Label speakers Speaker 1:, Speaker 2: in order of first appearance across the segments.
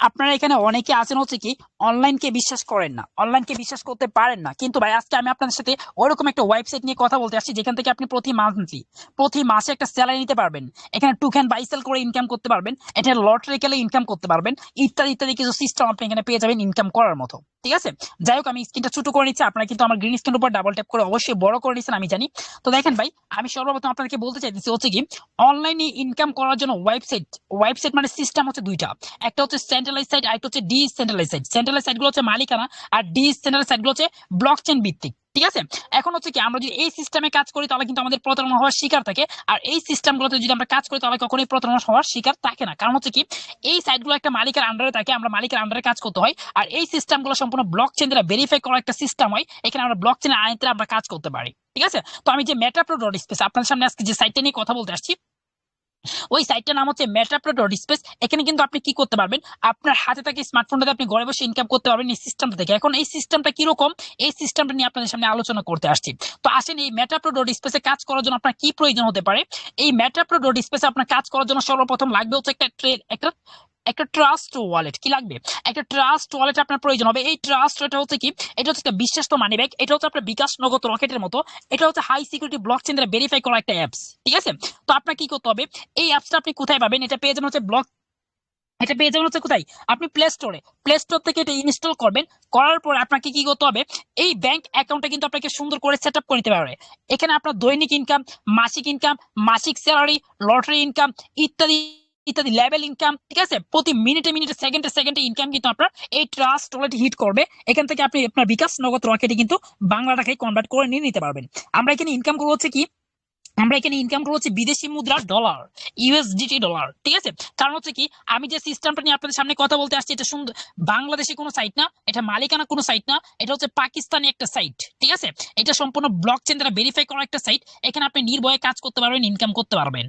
Speaker 1: আপনারা এখানে অনেকে আছেন হচ্ছে কি অনলাইনকে বিশ্বাস করেন না, অনলাইনকে বিশ্বাস করতে পারেন না, কিন্তু ভাই আজকে আমি আপনাদের সাথে ওরকম একটা ওয়েবসাইট নিয়ে কথা বলতে আসছি যেখান থেকে আপনি প্রতি মাসে একটা স্যালারি নিতে পারবেন। এখানে টোকেন বাই সেল করে ইনকাম করতে পারবেন, এটা লটারি খেলে ইনকাম করতে পারবেন, ইত্যাদি ইত্যাদি কিছু সিস্টেম আপনি এখানে পেয়ে যাবেন ইনকাম করার মতো। ঠিক আছে, যাই হোক আমি স্ক্রিনটা ছোট করে নিচ্ছি, আপনারা কিন্তু আমার গ্রিন স্ক্রিনের উপর ডাবল ট্যাপ করে অবশ্যই বড় করে নিচ্ছেন আমি জানি। তো দেখেন ভাই, আমি সর্বপ্রথম আপনাদেরকে বলতে চাইতেছি হচ্ছে কি অনলাইনে ইনকাম করার জন্য ওয়েবসাইট ওয়েবসাইট মানে সিস্টেম হচ্ছে দুইটা। একটা হচ্ছে সেন্ট্রালাইজ সাইট, আরেকটা হচ্ছে ডিসেন্ট্রালাইজ সাইট। সেন্ট্রালাইজ সাইট গুলো হচ্ছে মালিকানা, আর ডিসেন্ট্রালাইজ সাইট গুলো হচ্ছে ব্লকচেন ভিত্তিক। ঠিক আছে, এখন হচ্ছে কি আমরা যদি এই সিস্টেমে কাজ করি তাহলে কিন্তু আমাদের প্রতারণা হওয়ার শিকার থাকে, আর এই সিস্টেম গুলোতে যদি আমরা কাজ করি তাহলে কখনোই প্রতারণা হওয়ার শিকার থাকে না। কারণ হচ্ছে কি এই সাইট গুলো একটা মালিকের আন্ডারে থাকে, আমরা মালিকের আন্ডারে কাজ করতে হয়, আর এই সিস্টেম গুলো সম্পূর্ণ ব্লক চেন দ্বারা ভেরিফাই করা একটা সিস্টেম হয়, এখানে আমরা ব্লক চেনের আইনে আমরা কাজ করতে পারি। ঠিক আছে, তো আমি যে মেটাপ্রো ডট স্পেস আপনার সামনে আজকে যে সাইটটা নিয়ে কথা বলতে আসছি, ওই সাইটটার নাম হচ্ছে মেটাপ্রো ডট স্পেস। এখানে কিন্তু আপনি কি করতে পারবেন, আপনার হাতে থাকে স্মার্টফোনটাতে আপনি ঘরে বসে ইনকাম করতে পারবেন এই সিস্টেমটা থেকে। এখন এই সিস্টেমটা কিরকম, এই সিস্টেমটা নিয়ে আপনাদের সামনে আলোচনা করতে আসছি। তো আসেন, এই মেটাপ্রো ডট স্পেসে কাজ করার জন্য আপনার কি প্রয়োজন হতে পারে। এই মেটাপ্রো ডট স্পেসে আপনার কাজ করার জন্য সর্বপ্রথম লাগবে হচ্ছে একটা একটা ট্রাস্ট ওয়ালেট। কি লাগবে? একটা ট্রাস্ট ওয়ালেট আপনার প্রয়োজন হবে। এই ট্রাস্ট এটা হচ্ছে কি, এটা হচ্ছে একটা বিশ্বস্ত মানি ব্যাগ, এটা হচ্ছে আপনার বিকাশ নগদ রকেটের মতো, এটা হচ্ছে হাই সিকিউরিটি ব্লক চেন দ্বারা ভেরিফাই করা একটা অ্যাপস। ঠিক আছে, তো আপনার কি করতে হবে, এই অ্যাপসটা আপনি কোথায় পাবেন, এটা পেয়ে যাবেন হচ্ছে কোথায়, আপনি প্লে স্টোর থেকে এটা ইনস্টল করবেন। করার পর আপনাকে কি করতে হবে, এই ব্যাংক অ্যাকাউন্টটা কিন্তু আপনাকে সুন্দর করে সেট আপ করে নিতে পারবে। এখানে আপনার দৈনিক ইনকাম, মাসিক স্যালারি, লটারি ইনকাম, ইত্যাদি ইত্যাদি লেভেল ইনকাম, ঠিক আছে, প্রতি মিনিটে মিনিটে সেকেন্ডে সেকেন্ডে ইনকাম কিন্তু আপনার এই ট্রাস্ট ওয়ালেট হিট করবে। এখান থেকে আপনি আপনার বিকাশ নগদ রকেটে কিন্তু বাংলা টাকায় কনভার্ট করে নিয়ে নিতে পারবেন। আমরা এখানে ইনকাম করবো হচ্ছে কি, আমরা এখানে ইনকাম করছি বিদেশি মুদ্রা ডলার, ইউএসডিটি ডলার। ঠিক আছে, কারণ হচ্ছে কি আমি যে সিস্টেমটা নিয়ে আপনাদের সামনে কথা বলতে আসছি এটা সুন্দর বাংলাদেশি কোনো সাইট না, এটা মালিকানা কোনো সাইট না, এটা হচ্ছে পাকিস্তানি একটা সাইট। ঠিক আছে, এটা সম্পূর্ণ ব্লক চেন দ্বারা ভেরিফাই করা একটা সাইট, এখানে আপনি নির্ভয়ে কাজ করতে পারবেন, ইনকাম করতে পারবেন।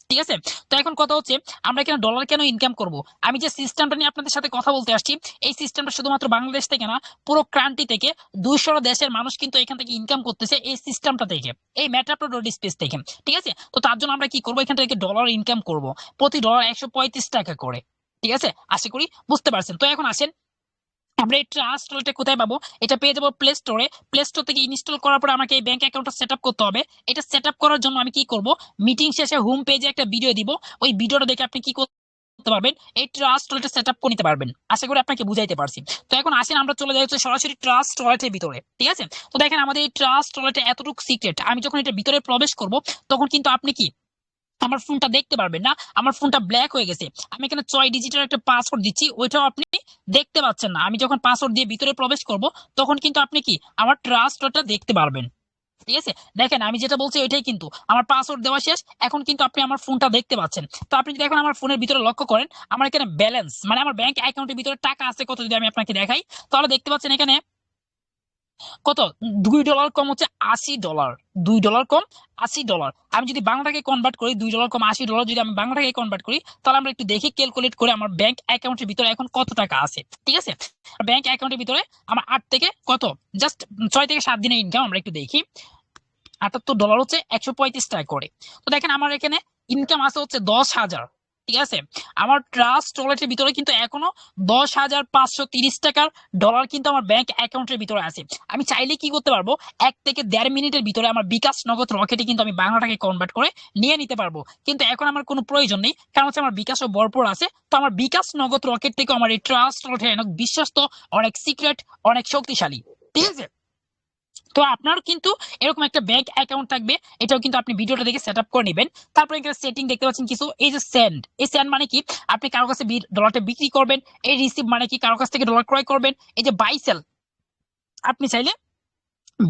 Speaker 1: ঠিক আছে, তো এখন কথা হচ্ছে আমরা এখানে ডলার কেন ইনকাম করব। আমি যে সিস্টেমটা নিয়ে আপনাদের সাথে কথা বলতে আসছি, এই সিস্টেমটা শুধুমাত্র বাংলাদেশ থেকে না, পুরো ক্রান্তি থেকে 200 দেশের মানুষ কিন্তু এখান থেকে ইনকাম করতেছে এই সিস্টেমটা থেকে, এই মেটাপ্রো ডট স্পেস থেকে। ঠিক আছে, তো তার জন্য আমরা কি করবো, এখান থেকে ডলার ইনকাম করব প্রতি ডলার 135 টাকা করে। ঠিক আছে, আশা করি বুঝতে পারছেন। তো এখন আসেন, আমরা এই ট্রাস্ট ওয়ালেটটা কোথায় পাবো, এটা পেয়ে যাবো প্লে স্টোরে। প্লে স্টোর থেকে ইনস্টল করার পর আমাকে এই ব্যাংক অ্যাকাউন্টটা সেট আপ করতে হবে। এটা সেট আপ করার জন্য আমি কি করব, মিটিং শেষে হোম পেজে একটা ভিডিও দিব, ওই ভিডিওটা দেখে আপনি কি করতে পারবেন, এই ট্রাস্ট ওয়ালেটটা সেট আপ করে নিতে পারবেন। আশা করি আপনাকে বুঝাইতে পারছি। তো এখন আসেন আমরা চলে যাই হচ্ছে সরাসরি ট্রাস্ট ওয়ালেটের ভিতরে। ঠিক আছে, তো দেখেন আমাদের এই ট্রাস্ট ওয়ালেটে এতটুকু সিক্রেট, আমি যখন এটা ভিতরে প্রবেশ করব তখন কিন্তু আপনি কি আমার ফোনটা দেখতে পারবেন না, আমার ফোনটা ব্ল্যাক হয়ে গেছে। আমি এখানে 6 ডিজিটের একটা পাসওয়ার্ড দিচ্ছি, ওইটাও আপনি দেখতে পাচ্ছেন না। আমি যখন পাসওয়ার্ড দিয়ে ভিতরে প্রবেশ করব তখন কিন্তু আপনি কি আমার ট্রাস্টটা দেখতে পারবেন। ঠিক আছে, দেখেন আমি যেটা বলছি ওইটাই কিন্তু আমার পাসওয়ার্ড দেওয়া শেষ, এখন কিন্তু আপনি আমার ফোনটা দেখতে পাচ্ছেন। তো আপনি যদি এখন আমার ফোনের ভিতরে লক্ষ্য করেন, আমার এখানে ব্যালেন্স মানে আমার ব্যাংক অ্যাকাউন্টের ভিতরে টাকা আছে কত, যদি আমি আপনাকে দেখাই তাহলে দেখতে পাচ্ছেন এখানে কত, $2 কম হচ্ছে $80, $2 কম $80। আমি যদি বাংলাটাকে কনভার্ট করি, $2 কম $80 যদি আমি বাংলাটাকে কনভার্ট করি তাহলে আমরা একটু দেখি ক্যালকুলেট করে আমার ব্যাংক অ্যাকাউন্টের ভিতরে এখন কত টাকা আছে। ঠিক আছে, ব্যাংক অ্যাকাউন্টের ভিতরে আমার 8 থেকে কত, জাস্ট 6 থেকে 7 দিনের ইনকাম আমরা একটু দেখি। $78 হচ্ছে 135 টাকা করে। তো দেখেন আমার এখানে ইনকাম আছে হচ্ছে 10,000। ঠিক আছে, আমার ট্রাস্ট ওয়ালেটের ভিতরে কিন্তু এখনো 10,530 টাকার ডলার কিন্তু আমার ব্যাংক অ্যাকাউন্টের ভিতরে আছে। আমি চাইলে কি করতে পারবো, 1 থেকে 1.5 মিনিটের ভিতরে আমার বিকাশ নগদ রকেটে কিন্তু আমি বাংলাটাকে কনভার্ট করে নিয়ে নিতে পারবো, কিন্তু এখন আমার কোনো প্রয়োজন নেই, কারণ হচ্ছে আমার বিকাশও ভরপুর আছে। তো আমার বিকাশ নগদ রকেট থেকে আমার এই ট্রাস্ট ওয়ালেট অনেক বিশ্বস্ত, অনেক সিক্রেট, অনেক শক্তিশালী। ঠিক আছে, তো আপনারও কিন্তু এরকম একটা ব্যাংক অ্যাকাউন্ট থাকবে, এটাও কিন্তু আপনি ভিডিওটা দেখে সেট আপ করে নেবেন। তারপরে এখানে সেটিং দেখতে পাচ্ছেন কিছু, এই যে সেন্ড, এই সেন্ড মানে কি, আপনি কারো কাছে ডলারটা বিক্রি করবেন। এই রিসিভ মানে কি, কারো কাছ থেকে ডলার ক্রয় করবেন। এই যে বাই সেল, আপনি চাইলে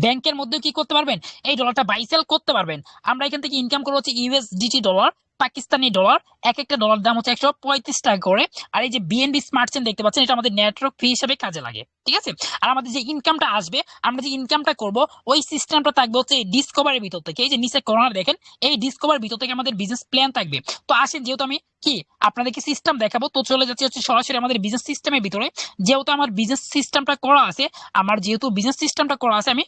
Speaker 1: ব্যাংকের মধ্যে কি করতে পারবেন, এই ডলারটা বাই সেল করতে পারবেন। আমরা এখান থেকে ইনকাম করবো হচ্ছে ইউএসডিটি ডলার, পাকিস্তানি ডলার। এক একটা ডলার দাম হচ্ছে 135 টাকা করে। আর এই যে বিএনবি স্মার্ট চেন দেখতে পাচ্ছেন, এটা আমাদের নেটওয়ার্ক ফি হিসেবে কাজে লাগে। ঠিক আছে, আর আমাদের যে ইনকামটা আসবে, আমরা যে ইনকামটা করব ওই সিস্টেমটা থাকবে হচ্ছে ডিসকভারের ভিতর থেকে। এই যে নিচে কর্নার দেখেন, এই ডিসকভার ভিতর থেকে আমাদের বিজনেস প্ল্যান থাকবে। তো আসেন, যেহেতু আমি কি আপনাদেরকে সিস্টেম দেখাবো, তো চলে যাচ্ছে হচ্ছে সরাসরি আমাদের বিজনেস সিস্টেমের ভিতরে। যেহেতু আমার বিজনেস সিস্টেমটা করা আছে, আমি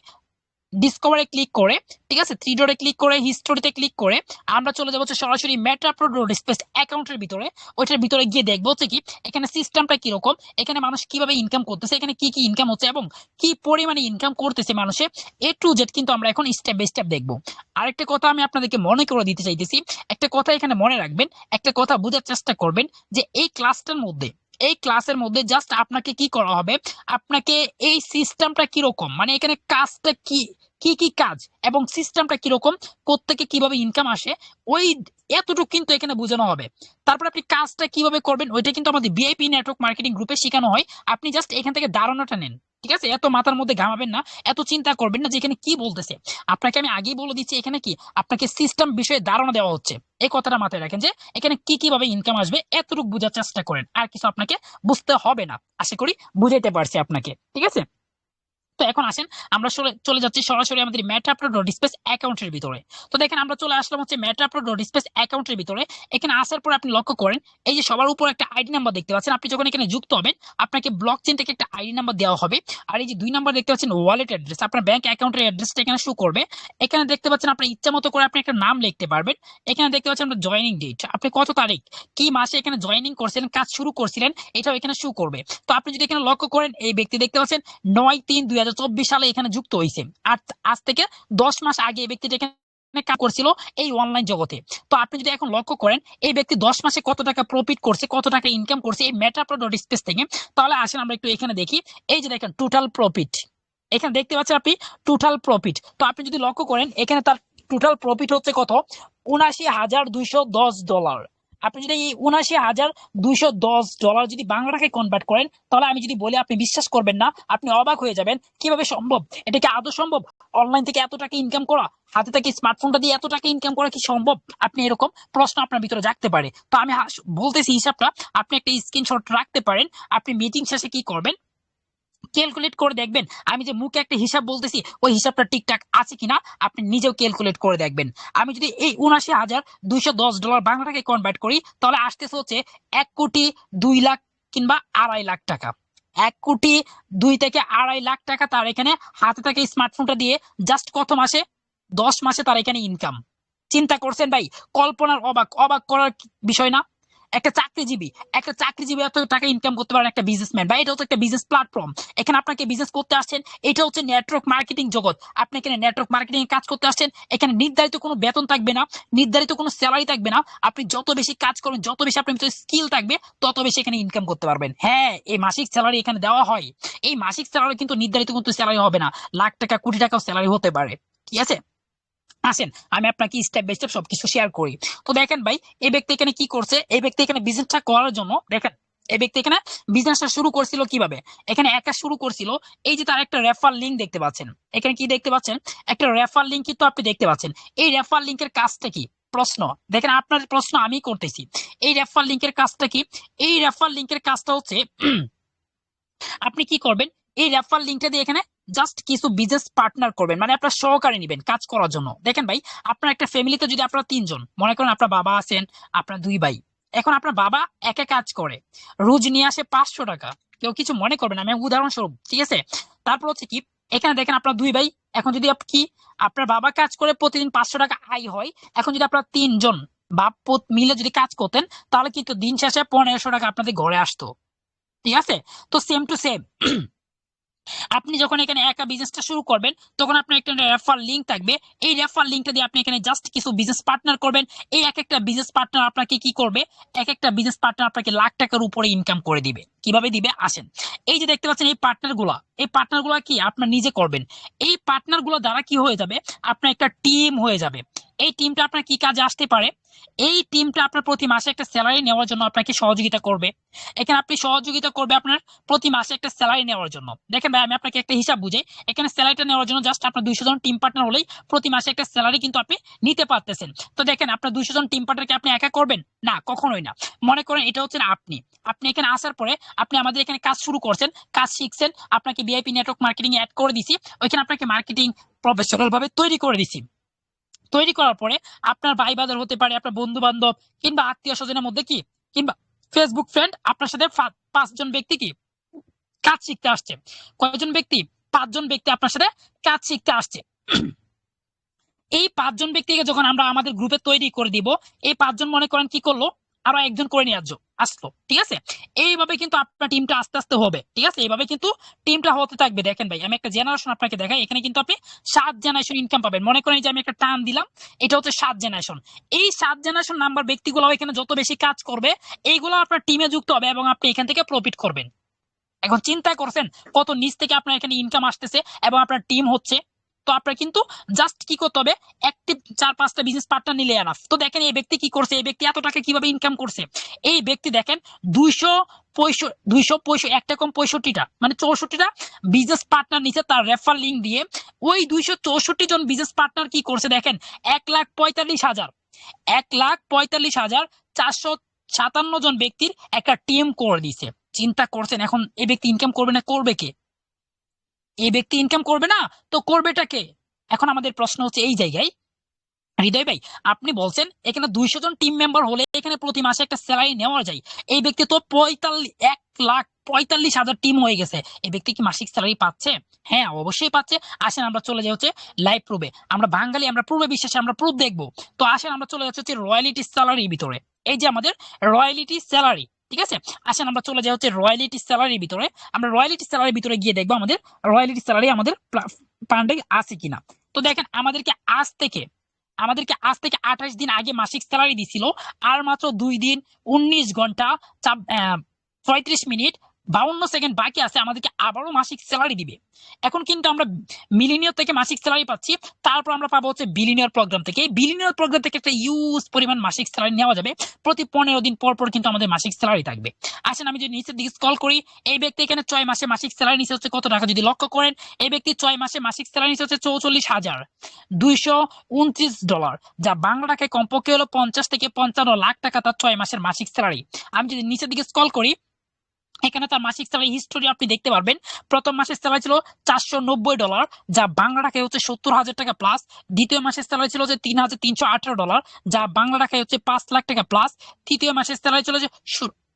Speaker 1: ডিসকভারে ক্লিক করে, ঠিক আছে, থ্রি ডটে ক্লিক করে হিস্টোরিতে ক্লিক করে আমরা চলে যাবো হচ্ছে সরাসরি মেটা প্রো ডট স্পেস অ্যাকাউন্টের ভিতরে। ওইটার ভিতরে গিয়ে দেখবো হচ্ছে কি এখানে সিস্টেমটা কিরকম, এখানে মানুষ কিভাবে ইনকাম করতেছে, এখানে কি কি ইনকাম হচ্ছে এবং কি পরিমাণে ইনকাম করতেছে মানুষে, A to Z কিন্তু আমরা এখন স্টেপ বাই স্টেপ দেখবো। আরেকটা কথা আমি আপনাদেরকে মনে করে দিতে চাইতেছি, একটা কথা এখানে মনে রাখবেন, একটা কথা বোঝার চেষ্টা করবেন যে এই ক্লাসের মধ্যে জাস্ট আপনাকে কি করা হবে, আপনাকে এই সিস্টেমটা কিরকম, মানে এখানে কাজটা কি কি কি কাজ এবং সিস্টেমটা কিরকম, কোত্থেকে কিভাবে ইনকাম আসে, ওই এতটুকু কিন্তু এখানে বোঝানো হবে। তারপর আপনি কাজটা কিভাবে করবেন ওইটা কিন্তু আমাদের ভিআইপি নেটওয়ার্ক মার্কেটিং গ্রুপে শেখানো হয়। আপনি জাস্ট এখান থেকে ধারণাটা নেন, ঠিক আছে, এত মাথার মধ্যে ঘামাবেন না, এত চিন্তা করবেন না যে এখানে কি বলতেছে। আপনাকে আমি আগেই বলে দিচ্ছি এখানে কি আপনাকে সিস্টেম বিষয়ে ধারণা দেওয়া হচ্ছে, এই কথাটা মাথায় রাখেন যে এখানে কি কিভাবে ইনকাম আসবে এতটুকু বোঝার চেষ্টা করেন, আর কিছু আপনাকে বুঝতে হবে না। আশা করি বুঝাইতে পারছি আপনাকে, ঠিক আছে। তো এখন আসেন আমরা চলে যাচ্ছি সরাসরি আমাদের মেটাপ্রো ডট স্পেস অ্যাকাউন্টের ভিতরে। তো দেখেন আমরা চলে আসলাম হচ্ছে মেটাপ্রো ডট স্পেস অ্যাকাউন্টের ভিতরে। এখানে আসার পর আপনি লক্ষ্য করেন এই যে সবার উপর একটা আইডি নাম্বার দেখতে পাচ্ছেন, আপনি যখন এখানে যুক্ত হবেন আপনাকে ব্লক চেন থেকে একটা আইডি নাম্বার দেওয়া হবে। আর এই যে 2 নাম্বার দেখতে পাচ্ছেন ওয়ালেট অ্যাড্রেস, আপনার ব্যাংক অ্যাকাউন্টের অ্যাড্রেসটা এখানে শো করবে। এখানে দেখতে পাচ্ছেন আপনার ইচ্ছা মতো করে আপনি একটা নাম লিখতে পারবেন। এখানে দেখতে পাচ্ছেন আপনার জয়েনিং ডেট, আপনি কত তারিখ কি মাসে এখানে জয়েনিং করছিলেন, কাজ শুরু করছিলেন, এটাও এখানে শো করবে। তো আপনি যদি এখানে লক্ষ্য করেন এই ব্যক্তি দেখতে পাচ্ছেন 9/3/2024 সালে এখানে যুক্ত হয়েছে। আর আজ থেকে 10 মাস আগে এই ব্যক্তিটা এখানে কাজ করছিল এই অনলাইন জগতে। তো আপনি যদি এখন লক্ষ্য করেন এই ব্যক্তি 10 মাসে কত টাকা প্রফিট করছে, কত টাকা ইনকাম করছে এই মেটাপ্রো ডট স্পেস থেকে, তাহলে আসেন আমরা একটু এখানে দেখি। এই যে দেখেন টোটাল প্রফিট, এখানে দেখতে পাচ্ছেন আপনি টোটাল প্রফিট। তো আপনি যদি লক্ষ্য করেন এখানে তার টোটাল প্রফিট হচ্ছে কত, $৭৯,২১০। আপনি যদি এই $৭৯,২১০ যদি বাংলা টাকায় কনভার্ট করেন তাহলে আমি যদি বলি আপনি বিশ্বাস করবেন না, আপনি অবাক হয়ে যাবেন কিভাবে সম্ভব, এটা কি আদৌ সম্ভব, অনলাইন থেকে এত টাকা ইনকাম করা, হাতে থেকে স্মার্টফোনটা দিয়ে এত টাকা ইনকাম করা কি সম্ভব, আপনি এরকম প্রশ্ন আপনার ভিতরে জাগতে পারে। তো আমি বলতেছি হিসাবটা, আপনি একটা স্ক্রিনশট রাখতে পারেন। আপনি মিটিং শেষে কি করবেন, ক্যালকুলেট করে দেখবেন আমি যে মুখে একটা হিসাব বলতেছি ওই হিসাবটা ঠিকঠাক আছে কিনা, আপনি নিজেও ক্যালকুলেট করে দেখবেন। আমি যদি এই $৭৯,২১০ বাংলা টাকায় কনভার্ট করি তাহলে আসতেছে হচ্ছে 1,02,00,000 কিংবা 2.5 লাখ টাকা। 1,02,00,000 থেকে 2.5 লাখ টাকা তার এখানে হাতে থাকে স্মার্টফোনটা দিয়ে জাস্ট কত মাসে, 10 মাসে তার এখানে ইনকাম। চিন্তা করছেন ভাই, কল্পনার অবাক অবাক করার বিষয় না। একটা চাকরিজীবী এত টাকা ইনকাম করতে পারেন, একটা বিজনেসম্যান বা এটা হচ্ছে একটা বিজনেস প্ল্যাটফর্ম, এখানে আপনাকে বিজনেস করতে আসছেন, এটা হচ্ছে নেটওয়ার্ক মার্কেটিং জগৎ, আপনি এখানে নেটওয়ার্ক মার্কেটিং এর কাজ করতে আসছেন। এখানে নির্ধারিত কোনো বেতন থাকবে না, নির্ধারিত কোনো স্যালারি থাকবে না, আপনি যত বেশি কাজ করবেন যত বেশি আপনার ভিতরে স্কিল থাকবে তত বেশি এখানে ইনকাম করতে পারবেন। হ্যাঁ, এই মাসিক স্যালারি এখানে দেওয়া হয়, এই মাসিক স্যালারি কিন্তু নির্ধারিত কিন্তু স্যালারি হবে না, লাখ টাকা কোটি টাকাও স্যালারি হতে পারে, ঠিক আছে। আসেন আমি আপনাকে স্টেপ বাই স্টেপ সবকিছু শেয়ার করি। তো দেখেন ভাই এই ব্যক্তি এখানে কি করছে, এই ব্যক্তি এখানে বিজনেসটা করার জন্য দেখেন এই ব্যক্তি এখানে বিজনেসটা শুরু করছিল কিভাবে, এখানে একা শুরু করছিল। এই যে তার একটা রেফার লিংক দেখতে পাচ্ছেন, এখানে কি দেখতে পাচ্ছেন, একটা রেফার লিংক কিন্তু আপনি দেখতে পাচ্ছেন। এই রেফার লিংকের কাজটা কি, প্রশ্ন দেখেন আপনার প্রশ্ন আমি করতেছি, এই রেফার লিংকের কাজটা কি, এই রেফার লিংকের কাজটা হচ্ছে আপনি কি করবেন, এই রেফার লিংকটা দিয়ে এখানে জাস্ট কিছু বিজনেস পার্টনার করবেন, মানে আপনার সহকারী নেবেন কাজ করার জন্য। দেখেন ভাই আপনার একটা ফ্যামিলিতে যদি আপনারা 3 জন, মনে করেন আপনার বাবা আছেন, আপনার 2 ভাই, এখন আপনার বাবা একা কাজ করে, রোজ নিয়ে আসে 500 টাকা, কেউ কিছু মনে করবেন আমি উদাহরণস্বরূপ, ঠিক আছে। তারপর হচ্ছে কি এখানে দেখেন আপনার 2 ভাই, এখন যদি কি আপনার বাবা কাজ করে প্রতিদিন 500 টাকা আয় হয়, এখন যদি আপনার 3 জন বাপ পুত মিলে যদি কাজ করতেন তাহলে কিন্তু দিন শেষে 1500 টাকা আপনাদের ঘরে আসতো, ঠিক আছে। তো সেম টু সেম আপনি যখন এখানে একা বিজনেসটা শুরু করবেন তখন আপনার একটা রেফার লিংক থাকবে, এই রেফার লিংকটা দিয়ে আপনি এখানে জাস্ট কিছু বিজনেস পার্টনার করবেন। এই এক একটা বিজনেস পার্টনার আপনাকে কি করবে, এক একটা বিজনেস পার্টনার আপনাকে লাখ টাকার উপরে ইনকাম করে দিবে। কিভাবে দিবে আসেন, এই যে দেখতে পাচ্ছেন এই পার্টনার গুলা কি আপনার নিজে করবেন, এই পার্টনার গুলো দ্বারা কি হয়ে যাবে, আপনার একটা টিম হয়ে যাবে। এই টিমটা আপনার কি কাজে আসতে পারে, এই টিমটা আপনার প্রতি মাসে একটা স্যালারি নেওয়ার জন্য আপনাকে সহযোগিতা করবে। এখানে আপনি সহযোগিতা করবে আপনার প্রতি মাসে একটা স্যালারি নেওয়ার জন্য। দেখেন ভাই আমি আপনাকে একটা হিসাব বুঝাই, এখানে স্যালারিটা নেওয়ার জন্য জাস্ট আপনার 200 জন টিম পার্টনার হলেই প্রতি মাসে একটা স্যালারি কিন্তু আপনি নিতে পারতেছেন। তো দেখেন আপনার 200 জন টিম পার্টনারকে আপনি একা করবেন না, কখনোই না। মনে করেন এটা হচ্ছে আপনি আপনি এখানে আসার পরে আপনি আমাদের এখানে কাজ শুরু করছেন, কাজ শিখছেন, আপনাকে ভিআইপি নেটওয়ার্ক মার্কেটিং অ্যাড করে দিছি, ওইখানে আপনাকে মার্কেটিং প্রফেশনাল ভাবে তৈরি করে দিছি। তৈরি করার পরে আপনার ভাই বাজার হতে পারে, আপনার বন্ধু বান্ধব কিংবা আত্মীয় স্বজনের মধ্যে কি কিংবা ফেসবুক ফ্রেন্ড আপনার সাথে 5 জন ব্যক্তি কি কাজ শিখতে আসছে। কয়জন ব্যক্তি, 5 জন ব্যক্তি আপনার সাথে কাজ শিখতে আসছে। এই 5 জন ব্যক্তিকে যখন আমরা আমাদের গ্রুপে তৈরি করে দিব, এই 5 জন মনে করেন কি করলো, আরো একজন করে নিয়ে আসলো, ঠিক আছে। এইভাবে কিন্তু আপনার টিমটা আস্তে আস্তে হবে, ঠিক আছে। এইভাবে কিন্তু টিমটা হতে থাকবে। দেখেন ভাই, আমি একটা জেনারেশন আপনাকে দেখাই। এখানে কিন্তু আপনি 7 জেনারেশন ইনকাম পাবেন। মনে করেন যে আমি একটা টান দিলাম, এটা হচ্ছে 7 জেনারেশন। এই 7 জেনারেশন নাম্বার ব্যক্তিগুলো এখানে যত বেশি কাজ করবে, এইগুলো আপনার টিমে যুক্ত হবে এবং আপনি এখান থেকে প্রফিট করবেন। এখন চিন্তা করছেন কত নিচ থেকে আপনার এখানে ইনকাম আসতেছে এবং আপনার টিম হচ্ছে। তো আপনার কিন্তু জাস্ট কি করতে হবে, অ্যাক্টিভ 4-5টা বিজনেস পার্টনার নিলে এনাফ। তো দেখেন এই ব্যক্তি কি করছে, এই ব্যক্তি এত টাকা কিভাবে ইনকাম করছে। এই ব্যক্তি দেখেন 265টা মানে 64টা বিজনেস পার্টনার নিচে তার রেফার লিঙ্ক দিয়ে। ওই 264 জন বিজনেস পার্টনার কি করছে দেখেন, 1,45,457 ব্যক্তির একটা টিম করে দিছে। চিন্তা করছেন এখন এই ব্যক্তি ইনকাম করবে না, করবে কে? এই ব্যক্তি ইনকাম করবে না তো করবেটা কে? এখন আমাদের প্রশ্ন হচ্ছে এই জায়গায়, হৃদয় ভাই, আপনি বলছেন এখানে 200 জন টিম মেম্বার হলে এখানে প্রতি মাসে একটা স্যালারি নেওয়া যায়। এই ব্যক্তি তো 1,45,000 টিম হয়ে গেছে। এই ব্যক্তি কি মাসিক স্যালারি পাচ্ছে? হ্যাঁ, অবশ্যই পাচ্ছে। আসেন আমরা চলে যাই হচ্ছে লাইভ প্রুফে। আমরা বাঙালি, আমরা প্রুফে বিশ্বাসী, আমরা প্রুফ দেখবো। তো আসেন আমরা চলে যাচ্ছি হচ্ছে রয়্যালিটি স্যালারির ভিতরে। এই যে আমাদের রয়্যালিটি স্যালারি, ঠিক আছে। আসেন আমরা চলে যাই হচ্ছে রয়্যালিটি স্যালারির ভিতরে। আমরা রয়্যালিটি স্যালারির ভিতরে গিয়ে দেখবো আমাদের রয়্যালিটি স্যালারি আমাদের ফান্ডে আছে কিনা। তো দেখেন আমাদেরকে আজ থেকে 28 দিন আগে মাসিক স্যালারি দিছিল। আর মাত্র 2 দিন 19 ঘন্টা 35 মিনিট 52 সেকেন্ড বাকি আছে, আমাদেরকে আবারও মাসিক স্যালারি দিবে। এখন কিন্তু আমরা মিলিনিয়র থেকে মাসিক স্যালারি পাচ্ছি, তারপর আমরা পাবো হচ্ছে বিলিনিয়র প্রোগ্রাম থেকে। এই বিলিনিয়র প্রোগ্রাম থেকে একটা ইউজ পরিমাণ মাসিক স্যালারি নেওয়া যাবে। প্রতি 15 দিন পর পর কিন্তু আমাদের মাসিক স্যালারি থাকবে। আসেন আমি যদি নিচের দিকে স্ক্রল করি, এই ব্যক্তি এখানে 6 মাসে মাসিক স্যালারি নিচে হচ্ছে কত টাকা যদি লক্ষ্য করেন, এই ব্যক্তি 6 মাসে মাসিক স্যালারি নিচে হচ্ছে 44,229 ডলার, যা বাংলা টাকায় কমপক্ষে হলো 50 থেকে 55 লাখ টাকা তার 6 মাসের মাসিক স্যালারি। আমি যদি নিচের দিকে স্ক্রল করি, এখানে তার মাসিক স্যালারি হিস্টোরি আপনি দেখতে পারবেন। প্রথম মাসের স্যালারি ছিল 490 ডলার, যা বাংলা টাকায় হচ্ছে 70,000 টাকা প্লাস। দ্বিতীয় মাসের স্যালারি ছিল যে 3,318 ডলার, যা বাংলা টাকায় হচ্ছে 5 লাখ টাকা প্লাস। তৃতীয় মাসের স্যালারি ছিল যে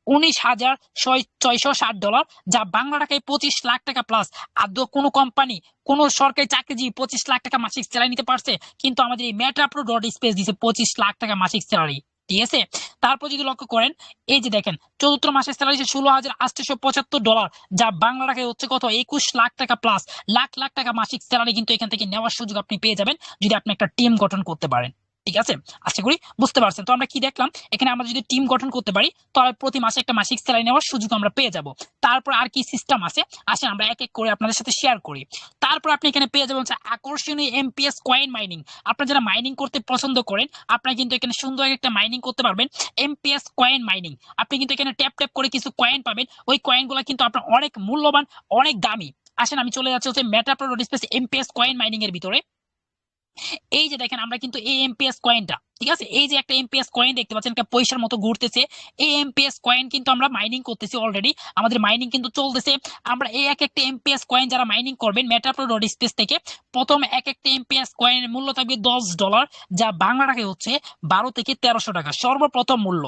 Speaker 1: 19,660 ডলার, যা বাংলা টাকায় 25 লাখ টাকা প্লাস। আদৌ কোনো কোম্পানি, কোন সরকারি চাকরিজীবী 25 লাখ টাকা মাসিক স্যালারি নিতে পারছে? কিন্তু আমাদের এই মেটাপ্রো ডট স্পেস দিছে 25 লাখ টাকা মাসিক স্যালারি, ঠিক আছে। তারপর যদি লক্ষ্য করেন, এই যে দেখেন চতুর্থ মাসের স্যালারি 16,875 ডলার, যা বাংলা টাকায় হচ্ছে কত 21 লাখ টাকা প্লাস। লাখ লাখ টাকা মাসিক স্যালারি কিন্তু এখান থেকে নেওয়ার সুযোগ আপনি পেয়ে যাবেন যদি আপনি একটা টিম গঠন করতে পারেন, ঠিক আছে। আশা করি বুঝতে পারছেন। তো আমরা কি দেখলাম, এখানে আমরা যদি টিম গঠন করতে পারি তাহলে প্রতি মাসে একটা মাসিক স্যালারি নেওয়ার সুযোগ আমরা পেয়ে যাব। তারপর আর কি সিস্টেম আছে আসেন আমরা এক এক করে আপনাদের সাথে শেয়ার করি। তারপর আপনি এখানে পেয়ে যাবেন হচ্ছে আকর্ষণীয় এমপিএস কয়েন মাইনিং। আপনারা যারা মাইনিং করতে পছন্দ করেন, আপনারা কিন্তু এখানে সুন্দর একটা মাইনিং করতে পারবেন, এমপিএস কয়েন মাইনিং। আপনি কিন্তু এখানে ট্যাপ ট্যাপ করে কিছু কয়েন পাবেন। ওই কয়েনগুলো কিন্তু আপনার অনেক মূল্যবান, অনেক দামি। আসেন আমি চলে যাচ্ছি হচ্ছে মেটাপ্রো dot space amps coin mining এর ভিতরে। এই যে দেখেন আমরা কিন্তু এই এমপিএস কয়েনটা, ঠিক আছে, এই যে একটা এমপিএস কয়েন দেখতে পাচ্ছেন, একটা পয়সার মতো ঘুরতেছে। এই এমপিএস কয়েন কিন্তু আমরা মাইনিং করতেছি অলরেডি, আমাদের মাইনিং কিন্তু চলতেছে। আমরা এই এক একটা এমপিএস কয়েন যারা মাইনিং করবেন মেটাপ্রো ডট স্পেস থেকে, প্রথম এক একটা এমপিএস কয়েনের মূল্য থাকবে $10, যা বাংলা টাকায় হচ্ছে 12 থেকে 1300 টাকা সর্বপ্রথম মূল্য।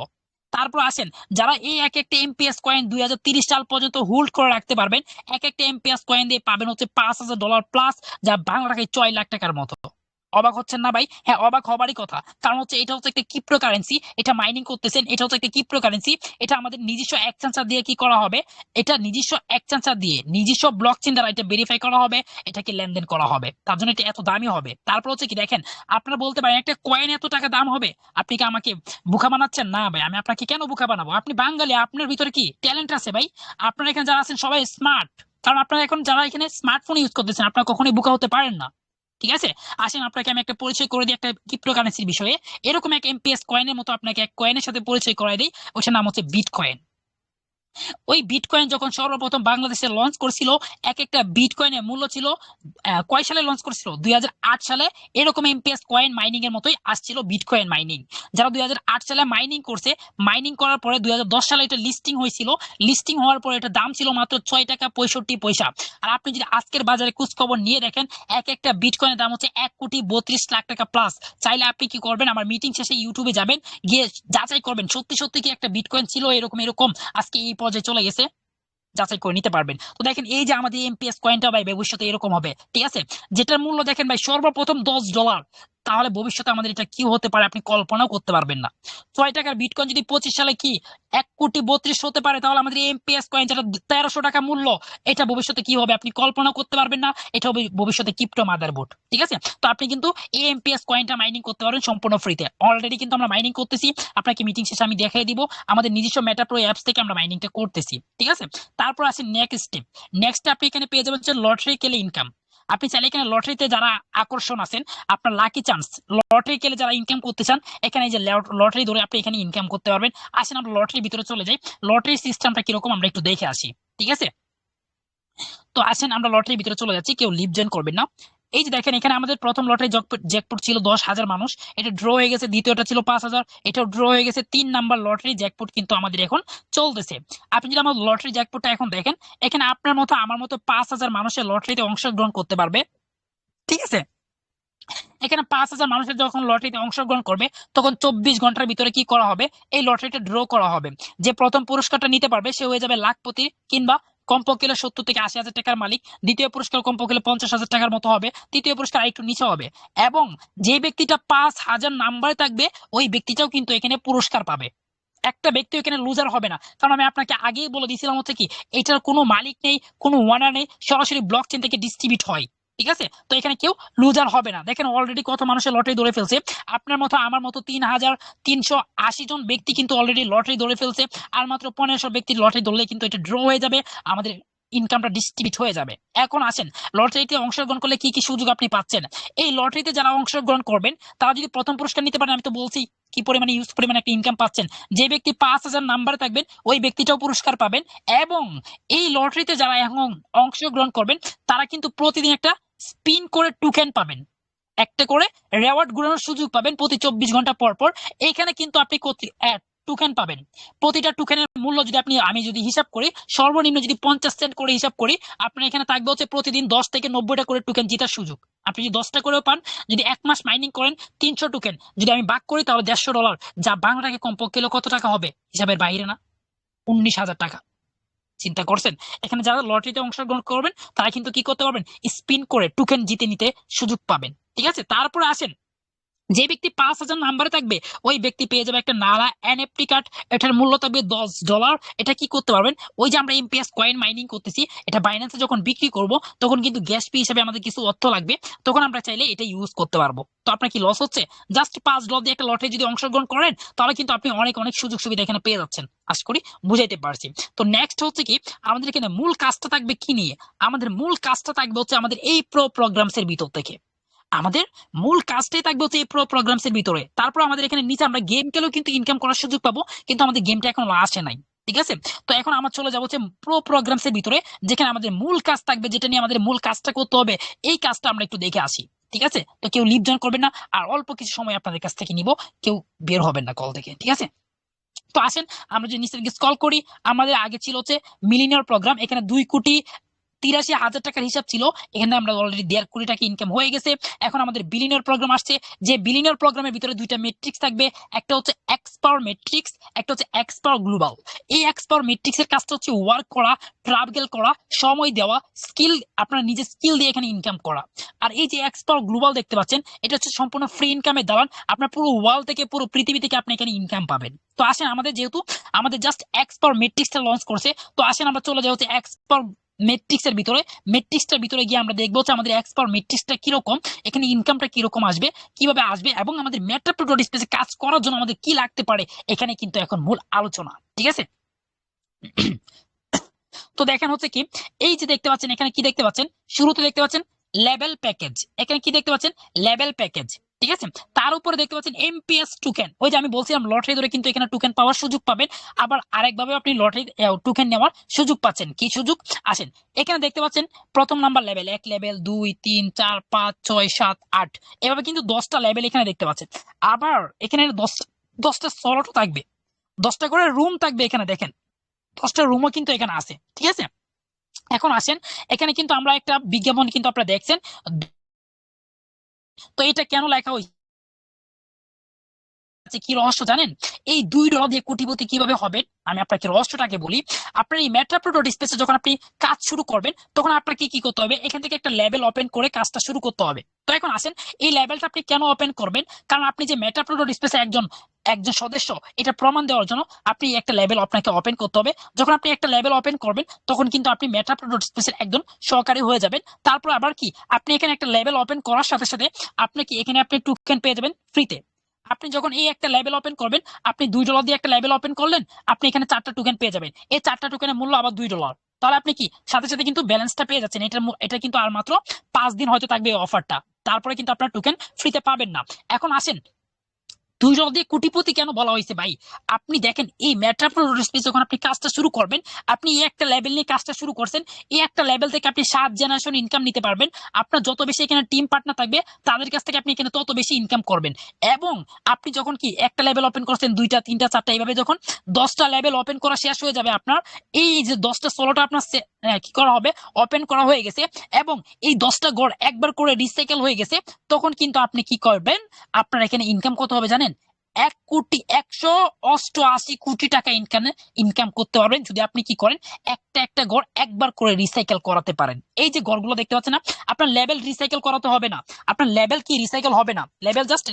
Speaker 1: তারপর আসেন যারা এই এক একটা এমপিএস কয়েন 2030 সাল পর্যন্ত হোল্ড করে রাখতে পারবেন, এক একটা এমপিএস কয়েন দিয়ে পাবেন হচ্ছে $5,000 প্লাস, যা বাংলা টাকায় 6 লাখ টাকার মতো। অবাক হচ্ছেন না ভাই? হ্যাঁ, অবাক হবারই কথা, কারণ হচ্ছে এটা হচ্ছে একটা ক্রিপ্টো কারেন্সি, এটা মাইনিং করতেছেন, এটা হচ্ছে একটা ক্রিপ্টো কারেন্সি। এটা আমাদের নিজস্ব এক্সচেঞ্জার দিয়ে কি করা হবে, এটা নিজস্ব এক্সচেঞ্জার দিয়ে নিজস্ব ব্লকচেন দ্বারা এটা ভেরিফাই করা হবে, এটাকে লেনদেন করা হবে, তার জন্য এটা এত দামি হবে। তারপর হচ্ছে কি দেখেন, আপনারা বলতে পারেন একটা কয়েন এত টাকা দাম হবে, আপনি কি আমাকে বোকা বানাচ্ছেন? না ভাই, আমি আপনাকে কেন বোকা বানাবো? আপনি বাঙালি, আপনার ভিতরে কি ট্যালেন্ট আছে ভাই। আপনারা এখানে যারা আছেন সবাই স্মার্ট, কারণ আপনারা এখন যারা এখানে স্মার্টফোন ইউজ করতেছেন আপনারা কখনোই বোকা হতে পারেন না, ঠিক আছে। আসেন আপনাকে আমি একটা পরিচয় করে দিই একটা ক্রিপ্টোকারেন্সির বিষয়ে। এরকম এক এমপিএস কয়েনের মতো আপনাকে এক কয়েনের সাথে পরিচয় করাই দিই, ওটার নাম হচ্ছে বিটকয়েন। ওই বিটকয়েন যখন সর্বপ্রথম বাংলাদেশে লঞ্চ করছিল, এক একটা বিটকয়েনের মূল্য ছিল কয় সালে লঞ্চ করছিল, 2008 সালে। এরকম এমপিএস কয়েন মাইনিং এর মতোই আসছিল বিটকয়েন মাইনিং। যারা 2008 সালে মাইনিং করছে, মাইনিং করার পরে 2010 সালে এটা লিস্টিং হয়েছিল। লিস্টিং হওয়ার পরে এটা দাম ছিল মাত্র 6 টাকা 65 পয়সা। আর আপনি যদি আজকের বাজারে খোঁজ খবর নিয়ে দেখেন, এক একটা বিটকয়েনের দাম হচ্ছে 1,32,00,000 টাকা প্লাস। চাইলে আপনি কি করবেন, আমার মিটিং শেষে ইউটিউবে যাবেন, গিয়ে যাচাই করবেন সত্যি সত্যি কি একটা বিটকয়েন ছিল এরকম এরকম আজকে এই পর্যায়ে চলে গেছে। যাচাই করে নিতে পারবেন। তো দেখেন এই যে আমাদের এমপিএস কয়েনটা ভাই ভবিষ্যতে এরকম হবে, ঠিক আছে, যেটার মূল্য দেখেন ভাই সর্বপ্রথম $10, তাহলে ভবিষ্যতে আমাদের এটা কি হতে পারে আপনি কল্পনাও করতে পারবেন না। 6 টাকার বিটকয়েন যদি 25 সালে কি 1,32,00,000 হতে পারে, তাহলে আমাদের এমপিএস কয়েন যেটা 1300 টাকা মূল্য, এটা ভবিষ্যতে কি হবে আপনি কল্পনা করতে পারবেন না। এটা হবে ভবিষ্যতে ক্রিপ্টো মাদারবোর্ড, ঠিক আছে। তো আপনি কিন্তু এই এমপিএস কয়েনটা মাইনিং করতে পারবেন সম্পূর্ণ ফ্রিতে। অলরেডি কিন্তু আমরা মাইনিং করতেছি, আপনাকে মিটিং শেষে আমি দেখাই দিব। আমাদের নিজস্ব মেটাপ্রো অ্যাপস থেকে আমরা মাইনিংটা করতেছি, ঠিক আছে। তারপর আছে নেক্সট স্টেপ। নেক্সট আপনি এখানে পেয়ে যাবেন হচ্ছে লটারি কেলে ইনকাম। আপনি চাইলে এখানে লটারিতে যারা আকর্ষণ আছেন, আপনার লাকি চান্স, লটারি কেলে যারা ইনকাম করতে চান, এখানে এই যে লটারি ধরে আপনি এখানে ইনকাম করতে পারবেন। আসেন আমরা লটারির ভিতরে চলে যাই, লটারি সিস্টেমটা কিরকম আমরা একটু দেখে আসি, ঠিক আছে। তো আসেন আমরা লটারির ভিতরে চলে যাচ্ছি, কেউ লিভ জয়েন করবেন না। এই যে দেখেন এখানে আমাদের প্রথম লটারি জ্যাকপট ছিল 10,000 মানুষ, এটা ড্র হয়ে গেছে। দ্বিতীয়টা ছিল 5,000, এটাও ড্র হয়ে গেছে। 3 নাম্বার লটারি জ্যাকপট কিন্তু আমাদের এখন চলতেছে। আপনি যদি আমার লটারি জ্যাকপটটা এখন দেখেন, এখানে আপনার মতো আমার মতো 5,000 মানুষের লটারিতে অংশগ্রহণ করতে পারবে, ঠিক আছে। এখানে 5,000 মানুষের যখন লটারিতে অংশগ্রহণ করবে, তখন 24 ঘন্টার ভিতরে কি করা হবে, এই লটারিটা ড্র করা হবে। যে প্রথম পুরস্কারটা নিতে পারবে সে হয়ে যাবে লাখপতি, কিংবা কমপক্ষে 70 থেকে 80 হাজার টাকার মালিক। দ্বিতীয় পুরস্কার কমপক্ষে 50,000 টাকার মতো হবে। তৃতীয় পুরস্কার আরেকটু নিচে হবে। এবং যে ব্যক্তিটা 5,000 নাম্বারে থাকবে, ওই ব্যক্তিটাও কিন্তু এখানে পুরস্কার পাবে। একটা ব্যক্তি এখানে লুজার হবে না, কারণ আমি আপনাকে আগেই বলে দিয়েছিলাম হচ্ছে কি, এটার কোনো মালিক নেই, কোনো ওয়ানার নেই, সরাসরি ব্লক চেইন থেকে ডিস্ট্রিবিউট হয়, ঠিক আছে। তো এখানে কেউ লুজার হবে না। দেখেন অলরেডি কত মানুষের লটারি ধরে ফেলছে, আপনার মতো আমার মতো 3,380 জন ব্যক্তি কিন্তু অলরেডি লটারি ধরে ফেলছে। আর মাত্র 1,500 ব্যক্তির লটারি ধরলে কিন্তু এটা ড্র হয়ে যাবে, আমাদের ইনকামটা ডিস্ট্রিবিউট হয়ে যাবে। এখন আসেন লটারিতে অংশগ্রহণ করলে কি কি সুযোগ আপনি পাচ্ছেন। এই লটারিতে যারা অংশগ্রহণ করবেন, তারা যদি প্রথম পুরস্কার নিতে পারেন, আমি তো বলছি কি পরিমাণে ইউজ পরিমাণে একটা ইনকাম পাচ্ছেন। যে ব্যক্তি 5,000 নাম্বারে থাকবেন, ওই ব্যক্তিটাও পুরস্কার পাবেন। এবং এই লটারিতে যারা এখন অংশগ্রহণ করবেন, তারা কিন্তু প্রতিদিন একটা স্পিন করে টোকেন পাবেন, একটা করে রেওয়ার্ড ঘুরানোর সুযোগ পাবেন প্রতি 24 ঘন্টা পর পর। এইখানে কিন্তু আপনি টোকেন পাবেন। প্রতিটা টোকেনের মূল্য যদি আমি যদি হিসাব করি, সর্বনিম্ন যদি 50 সেন্ট করে হিসাব করি, আপনার এখানে থাকবে হচ্ছে প্রতিদিন 10 থেকে 90টা করে টোকেন জেতার সুযোগ। আপনি যদি 10টা করেও পান, যদি 1 মাস মাইনিং করেন, 300 টোকেন যদি আমি ভাগ করি, তাহলে $150, যা বাংলাটাকে কমপক্ষে কত টাকা হবে হিসাবের বাইরে না, 19,000 টাকা। চিন্তা করছেন? এখানে যারা লটারিতে অংশগ্রহণ করবেন, তারা কিন্তু কি করতে পারবেন, স্পিন করে টোকেন জিতে নিতে সুযোগ পাবেন, ঠিক আছে। তারপরে আসেন, যে ব্যক্তি 5,000 নাম্বারে থাকবে, ওই ব্যক্তি পেয়ে যাবে একটা নালা এনএফটি কার্ড। এটার মূল্য থাকবে $10। এটা কি করতে পারবেন, ওই যে আমরা এমপিএস কয়েন মাইনিং করতেছি, এটা বাইন্যান্সে যখন বিক্রি করব, তখন কিন্তু গ্যাস ফি হিসেবে আমাদের কিছু অর্থ লাগবে, তখন আমরা চাইলে এটা ইউজ করতে পারবো। তো আপনার কি লস হচ্ছে? জাস্ট $5 দিয়ে একটা লটারি যদি অংশগ্রহণ করেন, তাহলে কিন্তু আপনি অনেক অনেক সুযোগ সুবিধা এখানে পেয়ে যাচ্ছেন। আশা করি বুঝাইতে পারছি। তো নেক্সট হচ্ছে কি, আমাদের এখানে মূল কাজটা থাকবে কি নিয়ে, আমাদের মূল কাজটা থাকবে হচ্ছে আমাদের এই প্রো প্রোগ্রামস এর ভিতর থেকে। আমাদের মূল কাজটাই থাকবে হচ্ছে এই প্রো প্রোগ্রামস এর ভিতরে। তারপর আমাদের এখানে নিচে আমরা গেম খেলেও কিন্তু ইনকাম করার সুযোগ পাবো, কিন্তু আমাদের গেমটা এখন আসে নাই, ঠিক আছে। তো এখন আমার চলে যাবো হচ্ছে প্রো প্রোগ্রামস এর ভিতরে, যেখানে আমাদের মূল কাজ থাকবে, যেটা নিয়ে আমাদের মূল কাজটা করতে হবে। এই কাজটা আমরা একটু দেখে আসি, ঠিক আছে। তো কেউ লিভ জয়েন করবেন না, আর অল্প কিছু সময় আপনাদের কাছ থেকে নিব, কেউ বের হবেন না কল থেকে, ঠিক আছে। তো আসেন আমরা যে নিচের দিকে স্ক্রল করি, আমাদের আগে ছিল হচ্ছে মিলিনিয়ার প্রোগ্রাম, এখানে 2,83,000 টাকার হিসাব ছিল, এখানে আমরা অলরেডি 1.5 কোটি টাকা ইনকাম হয়ে গেছে। এখন আমাদের বিলিনিয়ার প্রোগ্রাম আসছে, যে বিলিনিয়ার প্রোগ্রামের ভিতরে দুইটা মেট্রিক্স থাকবে, একটা হচ্ছে এক্স পাওয়ার মেট্রিক্স, একটা হচ্ছে এক্স পাওয়ার গ্লোবাল। এই এক্স পাওয়ার মেট্রিক্স এর কাজটা হচ্ছে ওয়ার্ক করা, ট্রাভেল করা, সময় দেওয়া, স্কিল, আপনার নিজের স্কিল দিয়ে এখানে ইনকাম করা। আর এই যে এক্স পাওয়ার গ্লোবাল দেখতে পাচ্ছেন, এটা হচ্ছে সম্পূর্ণ ফ্রি ইনকামের দালান, আপনার পুরো ওয়ার্ল্ড থেকে পুরো পৃথিবী থেকে আপনি এখানে ইনকাম পাবেন। তো আসেন আমাদের যেহেতু আমাদের জাস্ট এক্স পাওয়ার মেট্রিক্সটা লঞ্চ করছে, তো আসেন আমরা চলে যাই হচ্ছে এক্স পাওয়ার মেট্রিক্স এর ভিতরে। মেট্রিক্সটার ভিতরে গিয়ে আমরা দেখবো হচ্ছে আমাদের এক্স পাওয়ার মেট্রিক্সটা কিরকম, এখানে ইনকামটা কিরকম আসবে, কিভাবে আসবে, এবং আমাদের মেটাপ্রো ডট স্পেসে কাজ করার জন্য আমাদের কি লাগতে পারে, এখানে কিন্তু এখন মূল আলোচনা, ঠিক আছে। তো দেখেন হচ্ছে কি, এই যে দেখতে পাচ্ছেন, এখানে কি দেখতে পাচ্ছেন, শুরুতে দেখতে পাচ্ছেন লেভেল প্যাকেজ, এখানে কি দেখতে পাচ্ছেন, লেভেল প্যাকেজ, ঠিক আছে। তার উপরে দেখতে পাচ্ছেন এমপিএস টোকেন, ওই যে আমি বলছিলাম লটারি ধরে কিন্তু এখানে টোকেন পাওয়ার সুযোগ পাবেন। আবার আরেকভাবে আপনি লটারি টোকেন নেওয়ার সুযোগ পাচ্ছেন। কি সুযোগ? আসেন এখানে দেখতে পাচ্ছেন প্রথম নাম্বার লেভেল 1, লেভেল 2, 3, 4, 5, 6, 7, 8, এভাবে কিন্তু 10টা লেভেল এখানে দেখতে পাচ্ছেন। আবার এখানে 10টা স্লটও থাকবে, 10টা করে রুম থাকবে, এখানে দেখেন 10টা রুমও কিন্তু এখানে আছে, ঠিক আছে। এখন আসেন, এখানে কিন্তু আমরা একটা বিজ্ঞাপন কিন্তু আপনারা দেখছেন, তো এটা কেন লেখা হয়েছে কি রহস্য জানেন? এই $2 দিয়ে কোটিপতি কিভাবে হবেন আমি আপনাকে রহস্যটাকে বলি। আপনার এই মেটা প্রো স্পেসে যখন আপনি কাজ শুরু করবেন তখন আপনাকে কি করতে হবে, এখান থেকে একটা লেভেল ওপেন করে কাজটা শুরু করতে হবে। তো এখন আসেন, এই লেভেলটা আপনি কেন ওপেন করবেন? কারণ আপনি যে মেটা প্রো স্পেসে একজন একজন সদস্য, এটা প্রমাণ দেওয়ার জন্য আপনি একটা লেভেল আপনাকে ওপেন করতে হবে। যখন আপনি একটা লেভেল ওপেন করবেন তখন কিন্তু আপনি মেটা প্রো স্পেসের একজন সহকারী হয়ে যাবেন। তারপর আবার কি, আপনি এখানে একটা লেভেল ওপেন করার সাথে সাথে আপনি কি এখানে আপনি টোকেন পেয়ে যাবেন ফ্রিতে। আপনি যখন এই একটা লেভেল ওপেন করবেন, আপনি $2 দিয়ে একটা লেভেল ওপেন করলেন, আপনি এখানে 4টা টোকেন পেয়ে যাবেন। এই 4টা টোকেনের মূল্য আবার $2। তাহলে আপনি কি সাথে সাথে কিন্তু ব্যালেন্সটা পেয়ে যাচ্ছেন। এটা কিন্তু আর মাত্র 5 দিন হয়তো থাকবে এই অফারটা, তারপরে কিন্তু আপনার টোকেন ফ্রিতে পাবেন না। এখন আসেন, $2 দিয়ে কোটিপতি কেন বলা হয়েছে ভাই? আপনি দেখেন এই মেটা প্রো স্পেস যখন আপনি কাজটা শুরু করবেন, আপনি এই একটা লেভেল নিয়ে কাজটা শুরু করছেন, এই একটা লেভেল থেকে আপনি 7 জেনারেশন ইনকাম নিতে পারবেন। আপনার যত বেশি এখানে টিম পার্টনার থাকবে তাদের কাছ থেকে আপনি এখানে তত বেশি ইনকাম করবেন। এবং আপনি যখন কি একটা লেভেল ওপেন করছেন, 2টা 3টা 4টা এইভাবে যখন 10টা লেভেল ওপেন করা শেষ হয়ে যাবে আপনার, এই যে 10টা সোলোটা আপনার কি করা হবে, ওপেন করা হয়ে গেছে, এবং এই 10টা গড় একবার করে রিসাইকেল হয়ে গেছে, তখন কিন্তু আপনি কি করবেন, আপনার এখানে ইনকাম কত হবে জানেন? 1,188 কোটি টাকা ইনকাম করতে পারবেন যদি আপনি কি করেন, একটা একটা গড় একবার করে রিসাইকেল করাতে পারেন। এই যে গড়গুলো দেখতে পাচ্ছেন না, আপনার লেভেল রিসাইকেল করাতে হবে না। আপনার লেভেল কি রিসাইকেল হবে না, লেভেল জাস্ট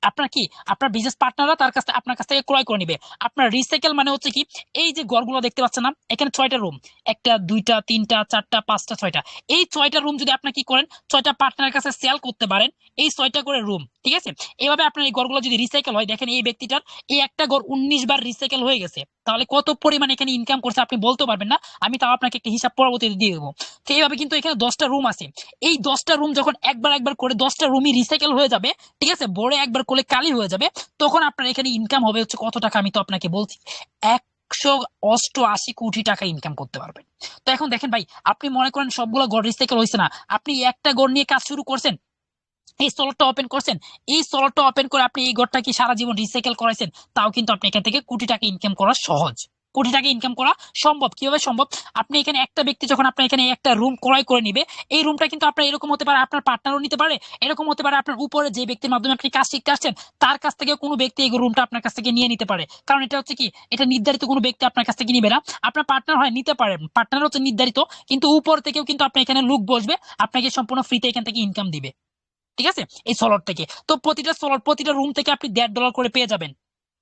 Speaker 1: আপনার কি আপনার বিজনেস পার্টনাররা তার কাছে আপনার কাছ থেকে ক্রয় করে নিবে। আপনার রিসাইকেল মানে হচ্ছে কি, এই যে গড়গুলো দেখতে পাচ্ছেন না, এখানে 6টা রুম, 1টা 2টা 3টা 4টা 5টা 6টা, এই 6টা রুম যদি আপনি কি করেন 6টা পার্টনারের কাছে সেল করতে পারেন, এই 6টা করে রুম, ঠিক আছে, এইভাবে আপনার এই গড়গুলো যদি রিসাইকেল হয়, দেখেন এই ব্যক্তিটার এই একটা গড় 19 বার রিসাইকেল হয়ে গেছে, তাহলে কত পরিমাণ এখানে ইনকাম করছে আপনি বলতে পারবেন না। আমি তাও আপনাকে একটা হিসাব পরবর্তীতে দিয়ে দেবো। তো এইভাবে কিন্তু এখানে 10টা রুম আছে, এই 10টা রুম যখন একবার একবার করে 10টা রুমই রিসাইকেল হয়ে যাবে, ঠিক আছে, বড় একবার করলে কালি হয়ে যাবে, তখন আপনার এখানে ইনকাম হবে হচ্ছে কত টাকা, আমি তো আপনাকে বলছি 188 কোটি টাকা ইনকাম করতে পারবেন। তো এখন দেখেন ভাই, আপনি মনে করেন সবগুলো গড় রিসাইকেল হয়েছে না, আপনি একটা গড় নিয়ে কাজ শুরু করছেন, এই স্লটটা ওপেন করছেন, এই স্লটটা ওপেন করে আপনি এই ঘরটা কি সারা জীবন রিসাইকেল করাইছেন, তাও কিন্তু আপনি এখান থেকে কোটি টাকা ইনকাম করা সহজ। কোটি টাকা ইনকাম করা সম্ভব। কিভাবে সম্ভব? আপনি এখানে একটা ব্যক্তি যখন আপনার এখানে একটা রুম ক্রয় করে নিবে, এই রুমটা কিন্তু আপনার এরকম হতে পারে আপনার পার্টনারও নিতে পারে, এরকম হতে পারে আপনার উপরে যে ব্যক্তির মাধ্যমে আপনি কাজ শিখতে আসছেন তার কাছ থেকে কোনো ব্যক্তি এই রুমটা আপনার কাছ থেকে নিয়ে নিতে পারে। কারণ এটা হচ্ছে কি, এটা নির্ধারিত কোনো ব্যক্তি আপনার কাছ থেকে নিবে না, আপনার পার্টনার হয় নিতে পারে, পার্টনার হচ্ছে নির্ধারিত, কিন্তু উপর থেকেও কিন্তু আপনার এখানে লোক বসবে, আপনাকে সম্পূর্ণ ফ্রিতে এখান থেকে ইনকাম দিবে, ঠিক আছে, এই স্লট থেকে। তো প্রতিটা স্লট, প্রতিটা রুম থেকে আপনি $1.5 করে পেয়ে যাবেন,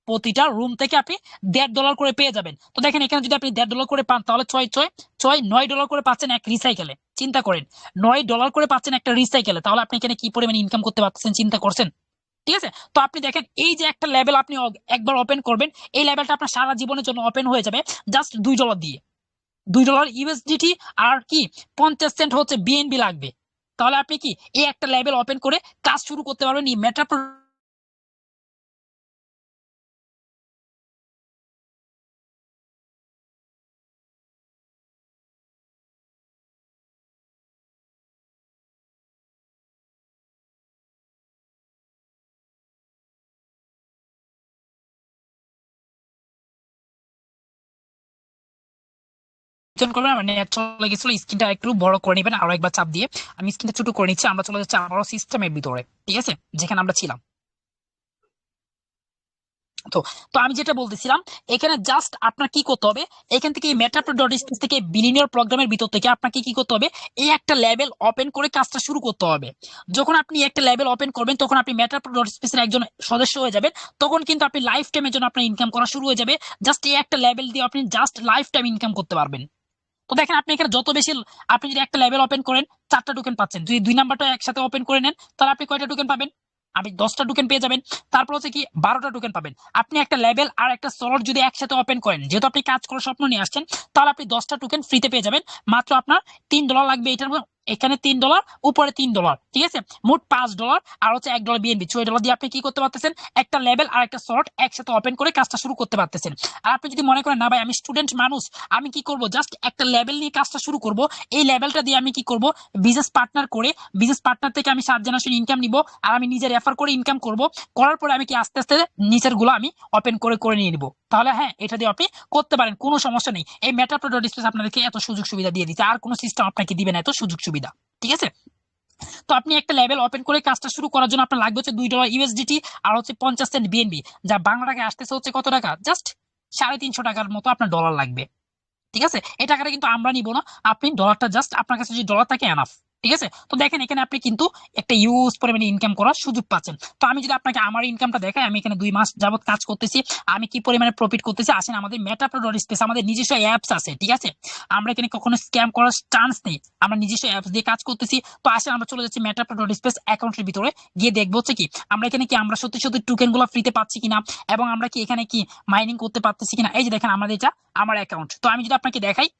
Speaker 1: প্রতিটা রুম থেকে আপনি $1.5 করে পেয়ে যাবেন। তো দেখেন এখানে যদি আপনি $1.5 করে পান, তাহলে ছয় ছয় ছয় $9 করে পাচ্ছেন এক রিসাইকেলে। চিন্তা করেন, $9 করে পাচ্ছেন একটা রিসাইকেলে, তাহলে আপনি এখানে কি পরিমাণ ইনকাম করতে পারছেন চিন্তা করছেন? ঠিক আছে। তো আপনি দেখেন এই যে একটা লেভেল আপনি একবার ওপেন করবেন, এই লেভেলটা আপনার সারা জীবনের জন্য ওপেন হয়ে যাবে জাস্ট $2 দিয়ে। $2 ইউএসডিটি, আর কি 50 সেন্ট হচ্ছে বিএনবি লাগবে। তাহলে আপনি কি এই একটা লেভেল ওপেন করে কাজ শুরু করতে পারবেন এই মেটা করবেন। মানে নেট চলে গেছিল, স্ক্রিনটা একটু বড় করে নেবেন আরো একবার চাপ দিয়ে। আমি স্ক্রিনটা ছোট করে নিচ্ছি, আমরা চলে যাচ্ছি আবারও সিস্টেমের ভিতরে, ঠিক আছে, যেখানে আমরা ছিলাম। তো তো আমি যেটা বলতেছিলাম, এখানে জাস্ট আপনার কি করতে হবে, এখান থেকে মেটাপ্রো ডট স্পেস থেকে বিলিনিয়র প্রোগ্রামের ভিতর থেকে আপনাকে কি করতে হবে, এই একটা লেভেল ওপেন করে কাজটা শুরু করতে হবে। যখন আপনি একটা লেভেল ওপেন করবেন তখন আপনি মেটাপ্রো ডট স্পেসের একজন সদস্য হয়ে যাবেন, তখন কিন্তু আপনি লাইফ টাইমের জন্য আপনার ইনকাম করা শুরু হয়ে যাবে। জাস্ট এই একটা লেভেল দিয়ে আপনি জাস্ট লাইফ টাইম ইনকাম করতে পারবেন। তো দেখেন আপনি এখানে যত বেশি, আপনি যদি একটা লেভেল ওপেন করেন 4টা টোকেন পাচ্ছেন, যদি 2 নাম্বারটা একসাথে ওপেন করে নেন তাহলে আপনি কয়টা টোকেন পাবেন? আপনি 10টা টোকেন পেয়ে যাবেন। তারপর হচ্ছে কি 12টা টোকেন পাবেন। আপনি একটা লেভেল আর একটা স্লট যদি একসাথে ওপেন করেন, যেহেতু আপনি কাজ করার স্বপ্ন নিয়ে আসছেন, তাহলে আপনি 10টা টোকেন ফ্রিতে পেয়ে যাবেন। মাত্র আপনার $3 লাগবে এটার, এখানে $3, উপরে $3, ঠিক আছে, মোট $5, আর হচ্ছে $1 বিএনবি। $6 দিয়ে আপনি কি করতে পারতেছেন, একটা লেভেল আর একটা স্লট একসাথে ওপেন করে কাজটা শুরু করতে পারতেছেন। আর আপনি যদি মনে করেন না ভাই আমি স্টুডেন্ট মানুষ, আমি কি করব, জাস্ট একটা লেভেল নিয়ে কাজটা শুরু করব, এই লেভেলটা দিয়ে আমি কি করব, বিজনেস পার্টনার করে, বিজনেস পার্টনার থেকে আমি 7 জেনারেশন ইনকাম নিব, আর আমি নিজে রেফার করে ইনকাম করব, করার পরে আমি কি আস্তে আস্তে নিচের গুলো আমি ওপেন করে করে নিয়ে নিব, তাহলে হ্যাঁ এটা দিয়ে আপনি করতে পারেন, কোনো সমস্যা নেই। এই মেটা প্রোডাক্ট স্পেস আপনাদেরকে এত সুযোগ সুবিধা দিয়ে দিচ্ছে, আর কোনো সিস্টেম আপনাকে দিবে না এত সুযোগ সুবিধা, ঠিক আছে। তো আপনি একটা লেভেল ওপেন করে কাজটা শুরু করার জন্য আপনার লাগবে হচ্ছে $2 USDT আর হচ্ছে 50 সেন্ট বিএনবি, যা বাংলা টাকায় আসতেছে হচ্ছে কত টাকা, জাস্ট 350 টাকার মতো আপনার ডলার লাগবে। ঠিক আছে, এই টাকাটা কিন্তু আমরা নিব না, আপনি ডলারটা জাস্ট আপনার কাছে যদি ডলার থাকে এনাফ। ঠিক আছে, তো দেখেন এখানে আপনি কিন্তু একটা ইউজ পরিমাণে ইনকাম করার সুযোগ পাচ্ছেন। তো আমি যদি আপনাকে আমার ইনকামটা দেখাই, আমি এখানে 2 মাস যাবত কাজ করতেছি, আমি কি পরিমাণে প্রফিট করতেছি আসেন, আমাদের মেটাপ্রো ডট স্পেস আমাদের নিজস্ব অ্যাপস আছে। ঠিক আছে, আমরা এখানে কখনো স্ক্যাম করার চান্স নেই, আমরা নিজস্ব অ্যাপস দিয়ে কাজ করতেছি। তো আসেন আমরা চলে যাচ্ছি মেটাপ্রো ডট স্পেস অ্যাকাউন্টের ভিতরে, গিয়ে দেখবো হচ্ছে কি আমরা এখানে কি আমরা সত্যি সত্যি টোকেন গুলো ফ্রিতে পাচ্ছি কিনা, এবং আমরা কি এখানে কি মাইনিং করতে পারতেছি কিনা। এই যে দেখেন আমাদের এটা আমার অ্যাকাউন্ট। তো আমি যদি আপনাকে দেখাই,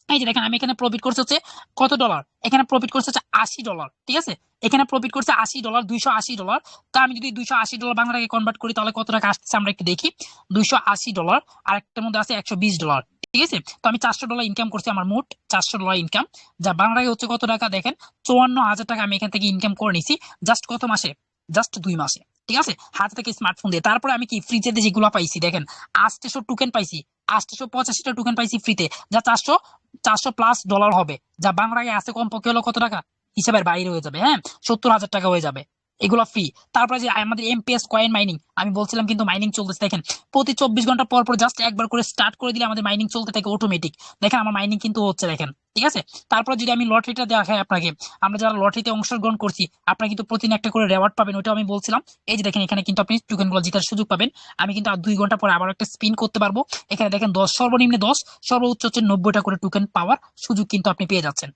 Speaker 1: এই যে দেখেন আমি এখানে প্রফিট করছে হচ্ছে কত ডলার, এখানে প্রফিট করছে হচ্ছে $80। ঠিক আছে, এখানে প্রফিট করছে $80, $280। তা আমি যদি $280 বাংলা টাকায় কনভার্ট করি তাহলে কত টাকা আসতেছে আমরা একটু দেখি। $280 আর একটার মধ্যে আছে $120। ঠিক আছে, তো আমি $400 ইনকাম করছি, আমার মোট $400 ইনকাম, যা বাংলা টাকায় হচ্ছে কত টাকা দেখেন, 54,000 টাকা আমি এখান থেকে ইনকাম করে নিছি। জাস্ট কত মাসে, জাস্ট 2 মাসে। ঠিক আছে, হাতে থেকে স্মার্টফোন দিয়ে। তারপরে আমি কি ফ্রিতে যেগুলো পাইছি দেখেন, 800 টোকেন পাইছি, 885টা টোকেন পাইছি ফ্রিতে, যা 400+ ডলার হবে, যা বাংলায় আছে কমপক্ষে হলো কত টাকা, হিসাবের বাইরে হয়ে যাবে। হ্যাঁ, 70,000 টাকা হয়ে যাবে, এগুলো ফ্রি। তারপরে যে আমাদের এমপিএস কয়েন মাইনিং, আমি বলছিলাম কিন্তু মাইনিং চলতেছে দেখেন, প্রতি 24 ঘন্টা পর পর জাস্ট একবার করে স্টার্ট করে দিলে আমাদের মাইনিং চলতে থাকে অটোমেটিক। দেখেন আমার মাইনিং কিন্তু হচ্ছে দেখেন। ঠিক আছে, তারপর যদি আমি লটারিটা দেখাই আপনাকে, আমরা যারা লটারিতে অংশগ্রহণ করছি আপনারা কিন্তু প্রতিদিন একটা করে রেওয়ার্ড পাবেন, ওইটা আমি বলছিলাম। এই যে দেখেন এখানে কিন্তু আপনি টোকেন গুলো জেতার সুযোগ পাবেন। আমি কিন্তু আর 2 ঘন্টা পরে আবার একটা স্পিন করতে পারবো। এখানে দেখেন 10, সর্বনিম্ন 10, সর্বোচ্চ হচ্ছে 90টা করে টোকেন পাওয়ার সুযোগ কিন্তু আপনি পেয়ে যাচ্ছেন।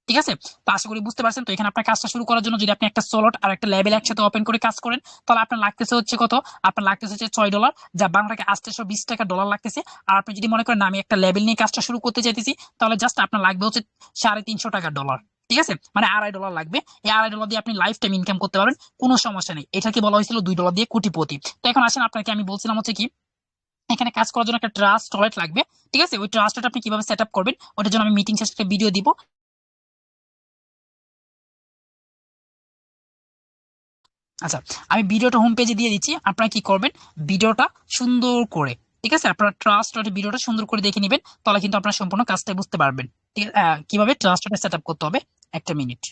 Speaker 1: ঠিক আছে, তো আশা করি বুঝতে পারছেন। তো এখানে আপনার কাজটা শুরু করার জন্য যদি আপনি একটা স্লট আর একটা লেভেল একসাথে ওপেন করে কাজ করেন, তাহলে আপনার লাগতেছে হচ্ছে কত, আপনার লাগতেছে হচ্ছে $6, যা বাংলাকে 820 টাকা ডলার লাগতেছে। আর আপনি যদি মনে করেন আমি একটা লেভেল নিয়ে কাজটা শুরু করতে চাইতেছি, তাহলে জাস্ট আপনার লাগবে হচ্ছে 350 টাকা ডলার। ঠিক আছে, মানে $2.5 লাগবে। এই $2.5 দিয়ে আপনি লাইফ টাইম ইনকাম করতে পারবেন, কোনো সমস্যা নেই। এটাকে বলা হয়েছিল $2 দিয়ে কোটিপতি। তো এখন আসেন আপনাকে আমি বলছিলাম হচ্ছে কি, এখানে কাজ করার জন্য একটা ট্রাস্ট ওয়ালেট লাগবে। ঠিক আছে, ওই ট্রাস্টটা আপনি কিভাবে সেট আপ করবেন ওটার জন্য আমি মিটিং শেষে একটা ভিডিও দিব। আচ্ছা, আমি ভিডিওটা হোম পেজে দিয়ে দিচ্ছি, আপনারা কি করবেন, ভিডিওটা সুন্দর করে, ঠিক আছে, আপনারা ট্রাস্ট ভিডিওটা সুন্দর করে দেখে নেবেন, তাহলে কিন্তু আপনারা সম্পূর্ণ কাজটা বুঝতে পারবেন। ঠিক আছে, কিভাবে ট্রাস্টটা সেট আপ করতে হবে। একটা মিনিট।